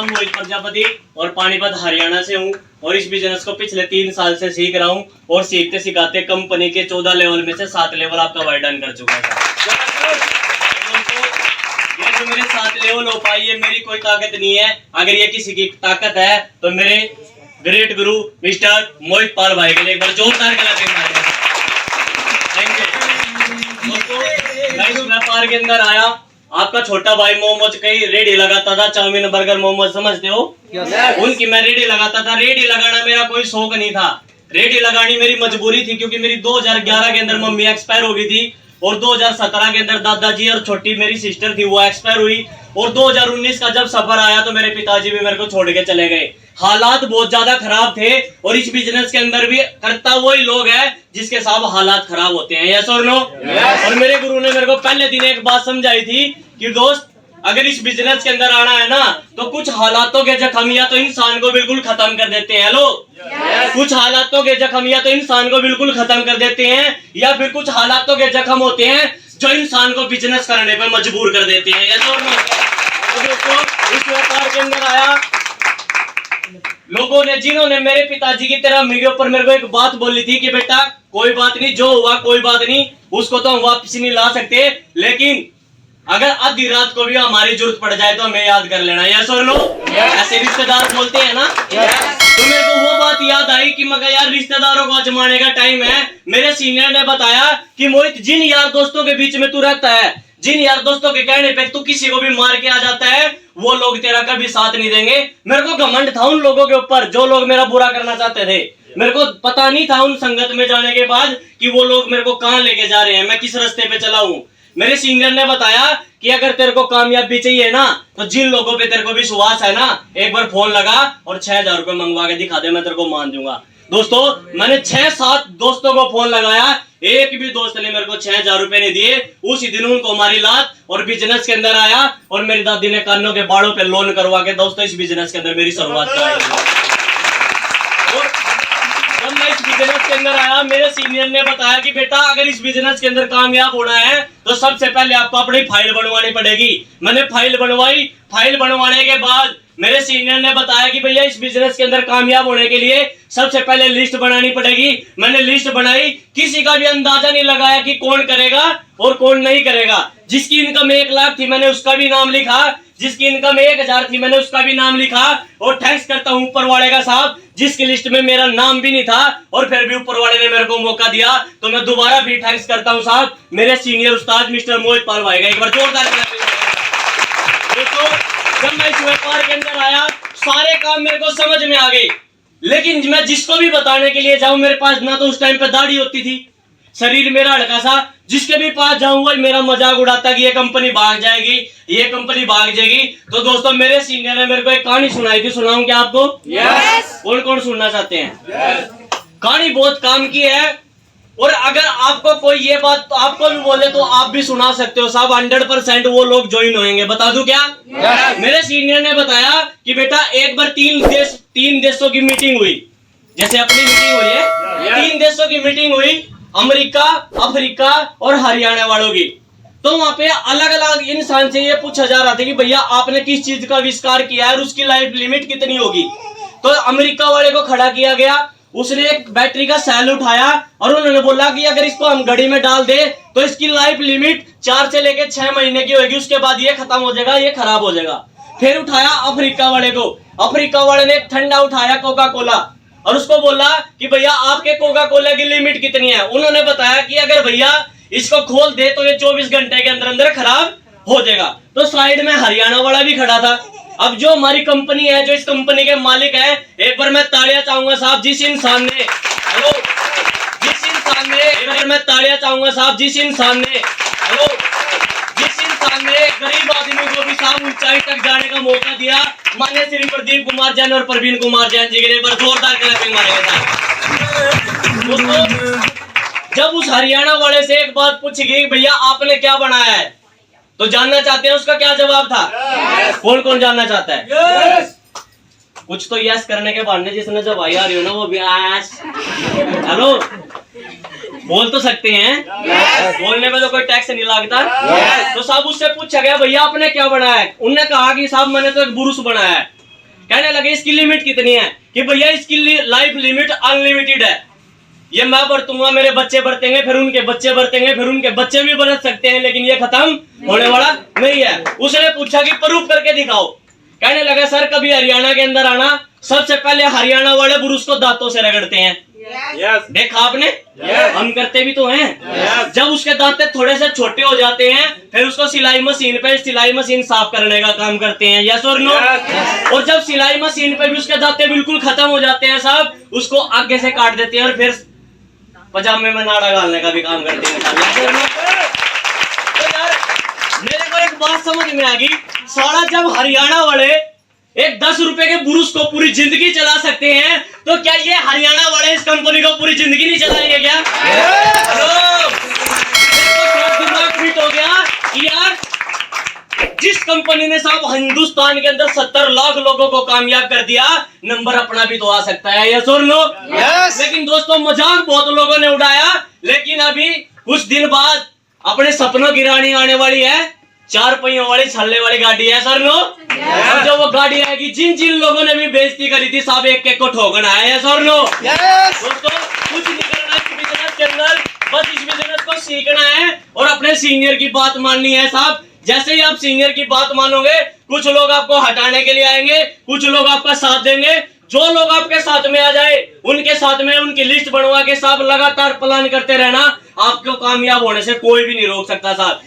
नाम मोहित प्रजापति और पानीपत हरियाणा से हूँ और इस बिजनेस को पिछले 3 साल से सीख रहा हूँ और सीखते सिखाते कंपनी के 14 लेवल में से 7 लेवल आपका वर्क डन कर चुका है। ये जो मेरे 7 लेवल हो पाई है मेरी कोई ताकत नहीं है। अगर ये किसी की ताकत है तो मेरे ग्रेट गुरु मिस्टर मोहित पाल भाई के लिए एक बार जोरदार क्लैपिंग मारिए। दोस्तों मैं इस व्यापार के अंदर आया, आपका छोटा भाई मोमोज कहीं रेडी लगाता था, चाउमीन बर्गर मोमोज समझते हो, उनकी मैं रेडी लगाता था। रेडी लगाना मेरा कोई शौक नहीं था, रेडी लगानी मेरी मजबूरी थी, क्योंकि मेरी 2011 के अंदर मम्मी एक्सपायर हो गई थी और 2017 के अंदर दादाजी और छोटी मेरी सिस्टर थी वो एक्सपायर हुई और 2019 का जब सफर आया तो मेरे पिताजी भी मेरे को छोड़ के चले गए। हालात बहुत ज्यादा खराब थे और इस बिजनेस के अंदर भी करता वही लोग हैं जिसके साथ हालात खराब होते हैं। यस और नो? और मेरे गुरु ने मेरे को पहले दिन एक बात समझाई थी कि दोस्त अगर इस बिजनेस के अंदर आना है ना तो कुछ हालातों के जख्मियां तो इंसान को बिल्कुल खत्म कर देते हैं। हेलो, कुछ हालातों के जख्मियां तो इंसान को बिल्कुल खत्म कर देते हैं, या फिर कुछ हालातों के जख्म होते हैं जो इंसान को बिजनेस करने पर मजबूर कर देते हैं। यस और नो? तो दोस्तों इस व्यापार के अंदर आया लोगों ने जिन्होंने मेरे पिताजी की तरह मेरे ऊपर मेरे को एक बात बोली थी कि बेटा कोई बात नहीं, जो हुआ कोई बात नहीं, उसको तो हम वापस नहीं ला सकते, लेकिन अगर आधी रात को भी हमारी जरूरत पड़ जाए तो हमें याद कर लेना। यस और नो? ऐसे रिश्तेदार बोलते हैं ना। तो मेरे को वो बात याद आई कि मगर यार रिश्तेदारों को आजमाने का टाइम है। मेरे सीनियर ने बताया कि मोहित जिन यार दोस्तों के बीच में तू रहता है, जिन यार दोस्तों के कहने पे तू किसी को भी मार के आ जाता है, वो लोग तेरा कभी साथ नहीं देंगे। मेरे को घमंड था उन लोगों के ऊपर जो लोग मेरा बुरा करना चाहते थे। मेरे को पता नहीं था उन संगत में जाने के बाद कि वो लोग मेरे को कहां लेके जा रहे हैं, मैं किस रास्ते पे चला हूं। मेरे सीनियर ने बताया कि अगर तेरे को कामयाबी चाहिए ना तो जिन लोगों पे तेरे को विश्वास है ना, एक बार फोन लगा और 6000 रुपए मंगवा के दिखा दे, मैं तेरे को मान दूंगा। दोस्तों मैंने 6-7 दोस्तों को फोन लगाया, एक भी दोस्त ने मेरे को 6000 रुपए नहीं दिए। उसी दिन उनको मारी लात और बिजनेस के अंदर आया और मेरी दादी ने कानों के बाड़ों पे लोन करवा के दोस्तों इस बिजनेस के अंदर मेरी शुरुआत कराई। जब मैं इस बिजनेस के अंदर आया मेरे सीनियर ने बताया कि बेटा अगर इस बिजनेस के अंदर कामयाब होना है तो सबसे पहले आपको अपनी फाइल बनवानी पड़ेगी। मैंने फाइल बनवाई, फाइल बनवाने के बाद मेरे सीनियर ने बताया कि भैया इस बिजनेस के अंदर कामयाब होने के लिए सबसे पहले लिस्ट बनानी पड़ेगी। मैंने लिस्ट बनाई, किसी का भी अंदाजा नहीं लगाया कि कौन करेगा और कौन नहीं करेगा। जिसकी इनकम 1 लाख थी मैंने उसका भी नाम लिखा, जिसकी इनकम 1000 थी मैंने उसका भी नाम लिखा। और थैंक्स करता हूं ऊपर वाले का साहब, जिसकी लिस्ट में मेरा नाम भी नहीं था और फिर भी ऊपर वाले ने मेरे को मौका दिया, तो मैं दोबारा भी थैंक्स करता हूं साहब मेरे सीनियर उस्ताद मिस्टर मोहित पाल भाई का। एक बार जोरदार दोस्तों जब मैं इस व्यापार के अंदर आया सारे काम मेरे को समझ में आ गए, लेकिन मैं जिसको भी बताने के लिए जाऊं मेरे पास ना तो उस टाइम पे दाढ़ी होती थी, शरीर मेरा हल्का सा, जिसके भी पास जाऊं वही मेरा मजाक उड़ाता कि ये कंपनी भाग जाएगी, ये कंपनी भाग जाएगी। तो दोस्तों मेरे सीनियर ने मेरे को एक कहानी सुनाई थी, सुनाऊं क्या आपको? यस। कौन कौन सुनना चाहते हैं? यस। कहानी बहुत काम की है और अगर आपको कोई ये बात आपको भी बोले तो आप भी सुना सकते हो साहब। 100% वो लोग ज्वाइन होंगे। बता दूं क्या? yes. मेरे सीनियर ने बताया कि बेटा एक बार 3 देशों की मीटिंग हुई, जैसे अपनी मीटिंग हुई है, yes. 3 देशों की मीटिंग हुई, अमेरिका, अफ्रीका और हरियाणा वालों की। तो वहां पे अलग अलग इंसान से ये पूछा जा रहा था कि भैया आपने किस चीज का आविष्कार किया है और उसकी लाइफ लिमिट कितनी होगी। तो अमेरिका वाले को खड़ा किया गया, उसने एक बैटरी का सेल उठाया और उन्होंने बोला कि अगर इसको हम घड़ी में डाल दे तो इसकी लाइफ लिमिट 4 से लेकर 6 महीने की होगी, उसके बाद ये खत्म हो जाएगा, ये खराब हो जाएगा। फिर उठाया अफ्रीका वाले को, अफ्रीका वाले ने एक ठंडा उठाया कोका कोला और उसको बोला कि भैया आपके कोका कोला की लिमिट कितनी है। उन्होंने बताया कि अगर भैया इसको खोल दे तो ये 24 घंटे के अंदर अंदर खराब हो जाएगा। तो साइड में हरियाणा वाला भी खड़ा था। अब जो हमारी कंपनी है, जो इस कंपनी के मालिक है, एक बार मैं तालियां चाहूंगा साहब जिस इंसान ने, हेलो, जिस इंसान ने, एक बार मैं तालियां चाहूंगा साहब जिस इंसान ने, हेलो, जिस इंसान ने गरीब आदमी को भी साहब ऊंचाई तक जाने का मौका दिया, माननीय श्री प्रदीप कुमार जैन और प्रवीण कुमार जैन जी के लिए एक बार जोरदार क्लैपिंग मारेंगे। दोस्तों जब उस हरियाणा वाले से एक बात पूछी गई भैया आपने क्या बनाया है, तो जानना चाहते हैं उसका क्या जवाब था? yes. कौन कौन जानना चाहता है? yes. कुछ तो यस करने के बाद जिसने जब आई आ रही हो ना वो भी यस, हेलो, बोल तो सकते हैं। yes. बोलने में तो कोई टैक्स नहीं लगता। yes. तो साहब उससे पूछा गया भैया आपने क्या बनाया है? उन्होंने कहा कि साहब मैंने तो एक ब्रूस बनाया है। कहने लगे इसकी लिमिट कितनी है कि भैया इसकी लाइफ लिमिट अनलिमिटेड है, ये मैं बरतूंगा, मेरे बच्चे बरतेंगे, फिर उनके बच्चे बरतेंगे, फिर उनके बच्चे भी बरत सकते हैं, लेकिन ये खत्म होने वाला नहीं है। उसने पूछा कि प्रूफ करके दिखाओ। कहने लगा सर कभी हरियाणा के अंदर आना, सबसे पहले हरियाणा वाले पुरुष को दांतों से रगड़ते हैं। यस देखा आपने? हम करते भी तो हैं। जब उसके दांत थोड़े से छोटे हो जाते हैं फिर उसको सिलाई मशीन साफ करने का काम करते हैं। यस और नो? और जब सिलाई मशीन पे भी उसके दांत बिल्कुल खत्म हो जाते हैं साहब, उसको आगे से काट देते हैं और फिर पजामे में नाड़ा डालने का भी काम करते हैं। तो यार मेरे को एक बात समझ में आ गई, साला जब हरियाणा वाले एक 10 रुपए के बुरुस को पूरी जिंदगी चला सकते हैं, तो क्या ये हरियाणा वाले इस कंपनी को पूरी जिंदगी नहीं चलाएंगे क्या? दिमाग फिट हो गया कि यार जिस कंपनी ने साहब हिंदुस्तान के अंदर 70 लाख लोगों को कामयाब कर दिया, नंबर अपना भी तो आ सकता है। यस और नो? लेकिन दोस्तों मजाक बहुत लोगों ने उड़ाया, लेकिन अभी कुछ दिन बाद अपने सपनों की रानी आने वाली है, 4 पहियों वाली छल्ले वाली गाड़ी है। Sir no? और जो वो गाड़ी आएगी, जिन जिन लोगों ने भी बेइज्जती करी थी साहब, एक एक को ठोकना है। Sir no? दोस्तों कुछ नहीं करना इस बिजनेस के अंदर, बस इस बिजनेस को सीखना है और अपने सीनियर की बात माननी है साहब। जैसे ही आप सीनियर की बात मानोगे, कुछ लोग आपको हटाने के लिए आएंगे, कुछ लोग आपका साथ देंगे। जो लोग आपके साथ में आ जाए उनके साथ में उनकी लिस्ट बनवा के साहब लगातार प्लान करते रहना, आपको कामयाब होने से कोई भी नहीं रोक सकता साहब।